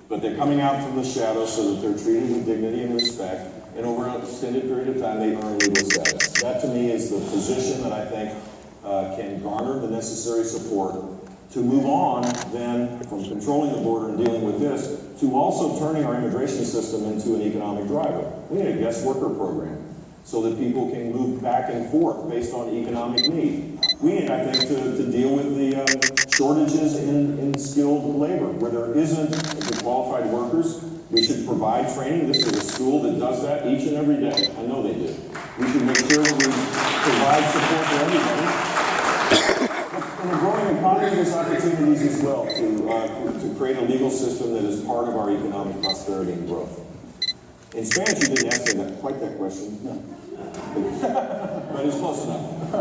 But they're coming out from the shadows so that they're treated with dignity and respect, and over an extended period of time, they earn legal status. That, to me, is the position that I think can garner the necessary support to move on, then, from controlling the border and dealing with this, to also turning our immigration system into an economic driver. We need a guest worker program so that people can move back and forth based on economic need. We need, I think, to deal with the shortages in skilled labor. Where there isn't the qualified workers, we should provide training. This is a school that does that each and every day. I know they do. We should make sure that we provide support for everybody. In a growing economy, there's opportunities as well to create a legal system that is part of our economic prosperity and growth. In Spanish, you didn't ask me quite that question. No. But it's close enough.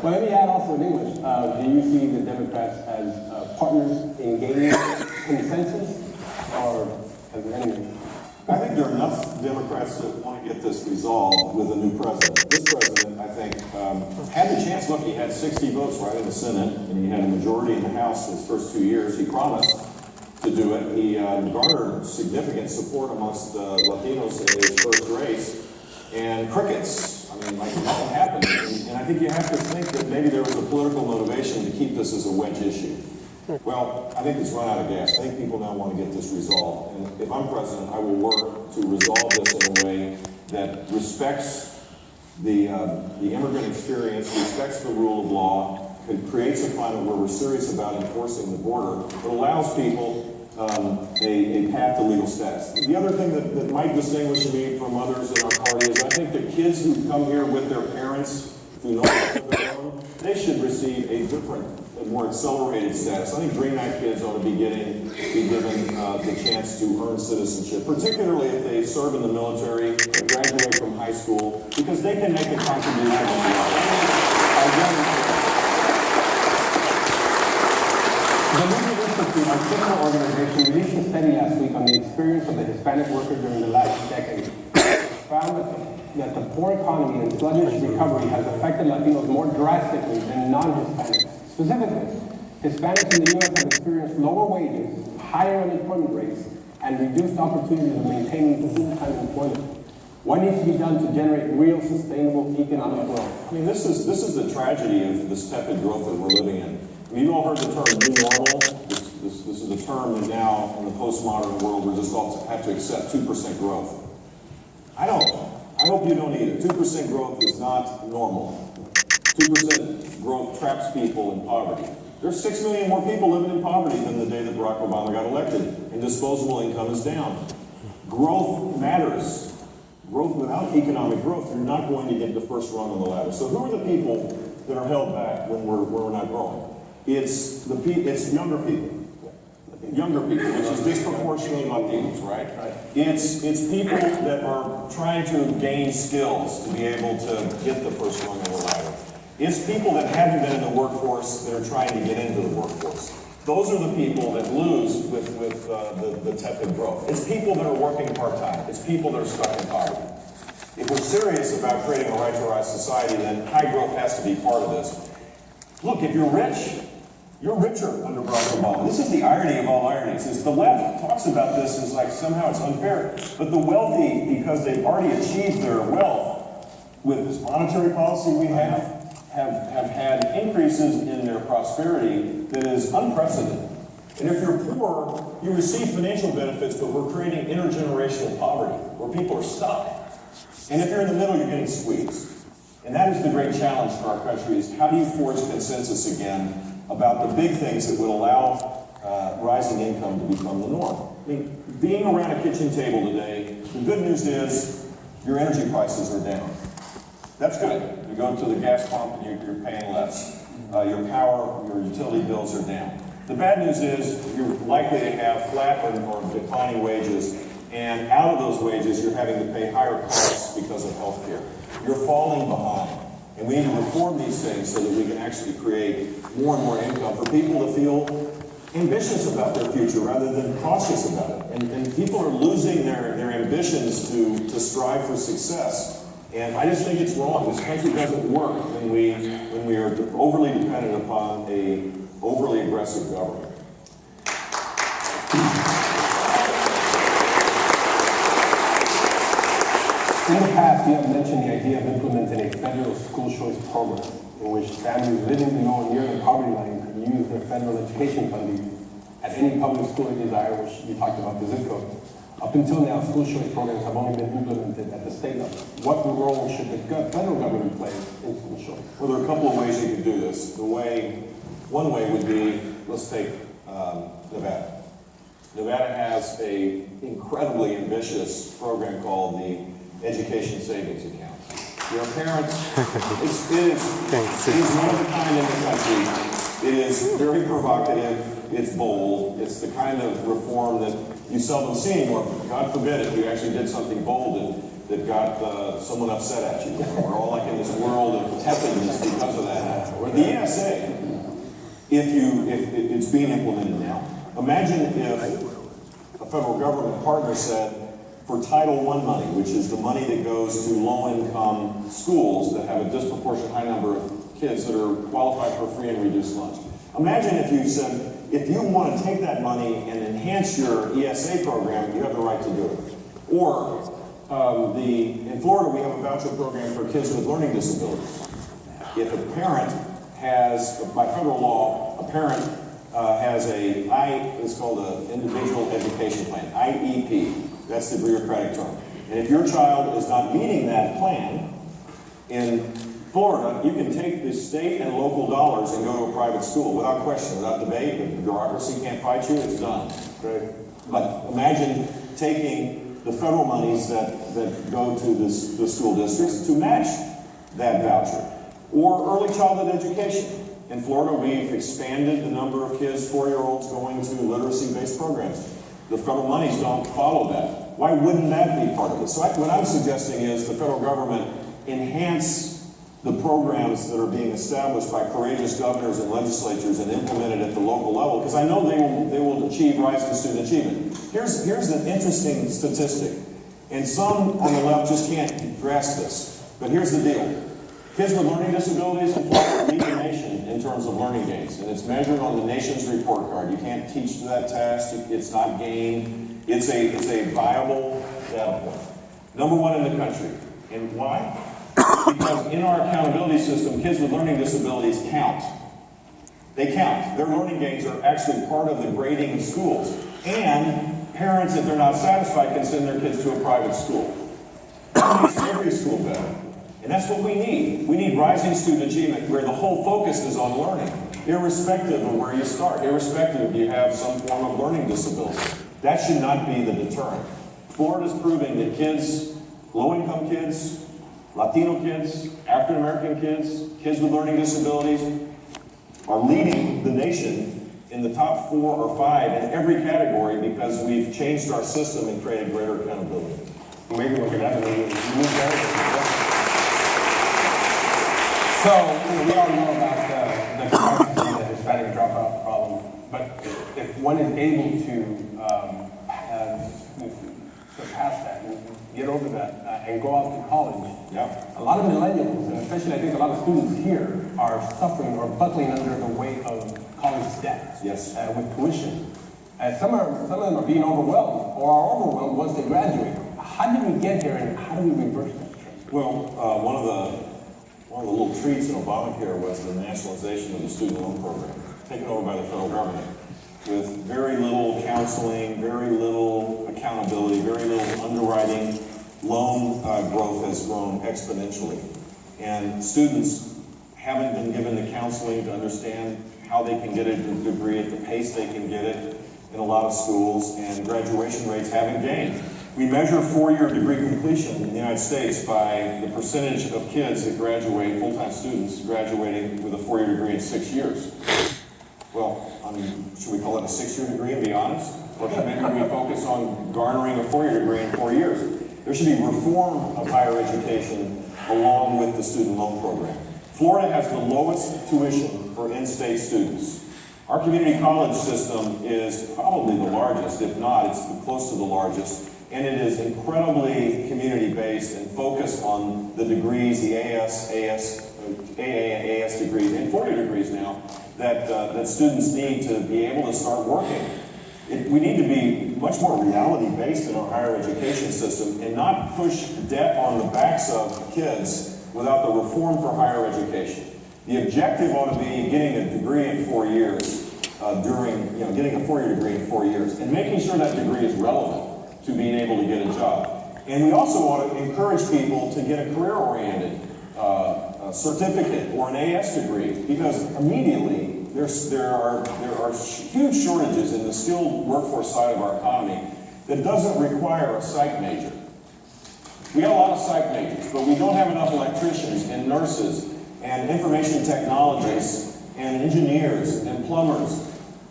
Well, let me add also in English. Do you see the Democrats as partners in gaining consensus or as enemies? I think there are enough Democrats that want to get this resolved with a new president. This president, I think, had the chance. Look, he had 60 votes right in the Senate, and he had a majority in the House his first 2 years. He promised to do it. He garnered significant support amongst Latinos in his first race, and crickets. I mean, like nothing happened. And I think you have to think that maybe there was a political motivation to keep this as a wedge issue. Well, I think it's run out of gas. I think people now want to get this resolved. And if I'm president, I will work to resolve this in a way that respects the immigrant experience, respects the rule of law, and creates a climate where we're serious about enforcing the border, but allows people a path to legal status. The other thing that might distinguish me from others in our party is I think that kids who come here with their parents who know their own, they should receive a different, a more accelerated status. I think Dream Act kids ought to be given the chance to earn citizenship, particularly if they serve in the military, graduate from high school, because they can make a contribution. The Legal Institute, our sister organization, released a study last week on the experience of the Hispanic worker during the last decade. Found that the poor economy and sluggish recovery has affected Latinos more drastically than non-Hispanics. Specifically, Hispanics in the U.S. have experienced lower wages, higher unemployment rates, and reduced opportunities of maintaining full-time employment. What needs to be done to generate real, sustainable economic growth? I mean, this is the tragedy of this tepid growth that we're living in. I mean, you've all heard the term new normal. This is a term that now, in the postmodern world, we're just all have to accept 2% growth. I don't. I hope you don't either. 2% growth is not normal. 2% growth traps people in poverty. There's 6 million more people living in poverty than the day that Barack Obama got elected, and disposable income is down. Growth matters. Growth without economic growth, you're not going to get the first rung on the ladder. So who are the people that are held back when we're not growing? It's younger people. Younger people, which is disproportionately Latinos, right? It's people that are trying to gain skills to be able to get the first rung on the ladder. It's people that haven't been in the workforce that are trying to get into the workforce. Those are the people that lose with the tepid growth. It's people that are working part-time. It's people that are stuck in poverty. If we're serious about creating a right-to-rise society, then high growth has to be part of this. Look, if you're rich, you're richer under Barack Obama. This is the irony of all ironies, is the left talks about this as like somehow it's unfair, but the wealthy, because they've already achieved their wealth with this monetary policy we have had increases in their prosperity that is unprecedented. And if you're poor, you receive financial benefits, but we're creating intergenerational poverty, where people are stuck. And if you're in the middle, you're getting squeezed. And that is the great challenge for our country, is how do you forge consensus again about the big things that will allow rising income to become the norm. I mean, being around a kitchen table today, the good news is your energy prices are down. That's good. You go to the gas pump and you're paying less. Your power, your utility bills are down. The bad news is you're likely to have flat or declining wages, and out of those wages, you're having to pay higher costs because of health care. You're falling behind. And we need to reform these things so that we can actually create more and more income for people to feel ambitious about their future rather than cautious about it. And people are losing their ambitions to strive for success. And I just think it's wrong. This country doesn't work when we are overly dependent upon a overly aggressive government. In the past, you have mentioned the idea of implementing a federal school choice program in which families living below or near the poverty line could use their federal education funding at any public school they desire, which you talked about the zip code. Up until now, school choice programs have only been implemented at the state level. What role should the federal government play in school choice? Well, there are a couple of ways you could do this. One way would be, let's take Nevada. Nevada has a incredibly ambitious program called the Education Savings Account. Your parents, it is one of a kind in the country. It is very provocative. It's bold. It's the kind of reform that you seldom see anymore. God forbid if you actually did something bold that got someone upset at you. We're all like in this world of tepidness because of that. The ESA, if it's being implemented now, imagine if a federal government partner said, for Title I money, which is the money that goes to low-income schools that have a disproportionate high number of kids that are qualified for free and reduced lunch. Imagine if you said, if you want to take that money and enhance your ESA program, you have the right to do it. Or in Florida, we have a voucher program for kids with learning disabilities. If a parent has, by federal law, a parent has it's called an individual education plan, IEP. That's the bureaucratic term. And if your child is not meeting that plan, in Florida, you can take the state and local dollars and go to a private school without question, without debate. The bureaucracy can't fight you, it's done. Okay? But imagine taking the federal monies that go to the school districts to match that voucher. Or early childhood education. In Florida, we've expanded the number of kids, 4-year-olds, going to literacy-based programs. The federal monies don't follow that. Why wouldn't that be part of it? So what I'm suggesting is the federal government enhance the programs that are being established by courageous governors and legislatures and implemented at the local level, because I know they will achieve rising student achievement. Here's an interesting statistic, and some on the left just can't grasp this, but here's the deal. Kids with learning disabilities in Florida lead the nation in terms of learning gains, and it's measured on the nation's report card. You can't teach to that test. It's not gained. It's a viable data point. Number one in the country. And why? Because in our accountability system, kids with learning disabilities count. They count. Their learning gains are actually part of the grading of schools. And parents, if they're not satisfied, can send their kids to a private school. That makes every school better. And that's what we need. We need rising student achievement where the whole focus is on learning, irrespective of where you start, irrespective if you have some form of learning disability. That should not be the deterrent. Florida's proving that kids, low-income kids, Latino kids, African-American kids, kids with learning disabilities are leading the nation in the top 4 or 5 in every category because we've changed our system and created greater accountability. Maybe we could have a So, we all know about the crisis of the Hispanic dropout problem, but if one is able to surpass that and get over that and go off to college, a lot of millennials, and especially I think a lot of students here, are suffering or buckling under the weight of college debt with tuition. Some of them are being overwhelmed or are overwhelmed once they graduate. How did we get here and how do we reverse that trend? Well, one of the little treats in Obamacare was the nationalization of the student loan program, taken over by the federal government, with very little counseling, very little accountability, very little underwriting. Loan growth has grown exponentially. And students haven't been given the counseling to understand how they can get a degree at the pace they can get it in a lot of schools, and graduation rates haven't gained. We measure 4-year degree completion in the United States by the percentage of kids that graduate, full-time students graduating with a 4-year degree in 6 years. Well, should we call it a 6-year degree and be honest? Or should maybe we focus on garnering a 4-year degree in 4 years? There should be reform of higher education along with the student loan program. Florida has the lowest tuition for in-state students. Our community college system is probably the largest, if not, it's close to the largest. And it is incredibly community-based and focused on the degrees, the AAS degrees, and 4-year degrees now, that students need to be able to start working. We need to be much more reality-based in our higher education system and not push debt on the backs of kids without the reform for higher education. The objective ought to be getting a degree in 4 years, getting a 4-year degree in 4 years, and making sure that degree is relevant to being able to get a job. And we also want to encourage people to get a career-oriented certificate or an AS degree, because immediately there are huge shortages in the skilled workforce side of our economy that doesn't require a psych major. We got a lot of psych majors, but we don't have enough electricians and nurses and information technologists and engineers and plumbers,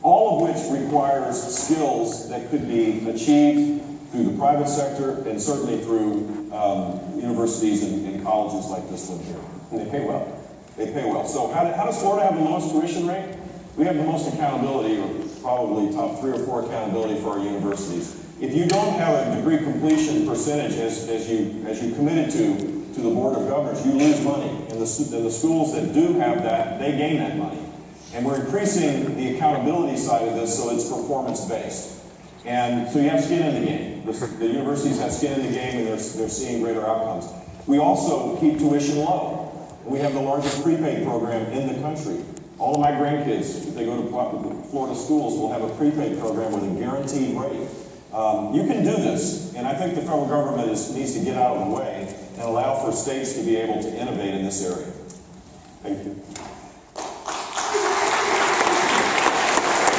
all of which requires skills that could be achieved through the private sector and certainly through universities and colleges like this one here. And they pay well. They pay well. So how does Florida have the lowest tuition rate? We have the most accountability, or probably top 3 or 4 accountability for our universities. If you don't have a degree completion percentage as you committed to the Board of Governors, you lose money. And the schools that do have that, they gain that money. And we're increasing the accountability side of this so it's performance-based. And so you have skin in the game. The universities have skin in the game, and they're seeing greater outcomes. We also keep tuition low. We have the largest prepaid program in the country. All of my grandkids, if they go to Florida schools, will have a prepaid program with a guaranteed rate. You can do this, and I think the federal government needs to get out of the way and allow for states to be able to innovate in this area. Thank you.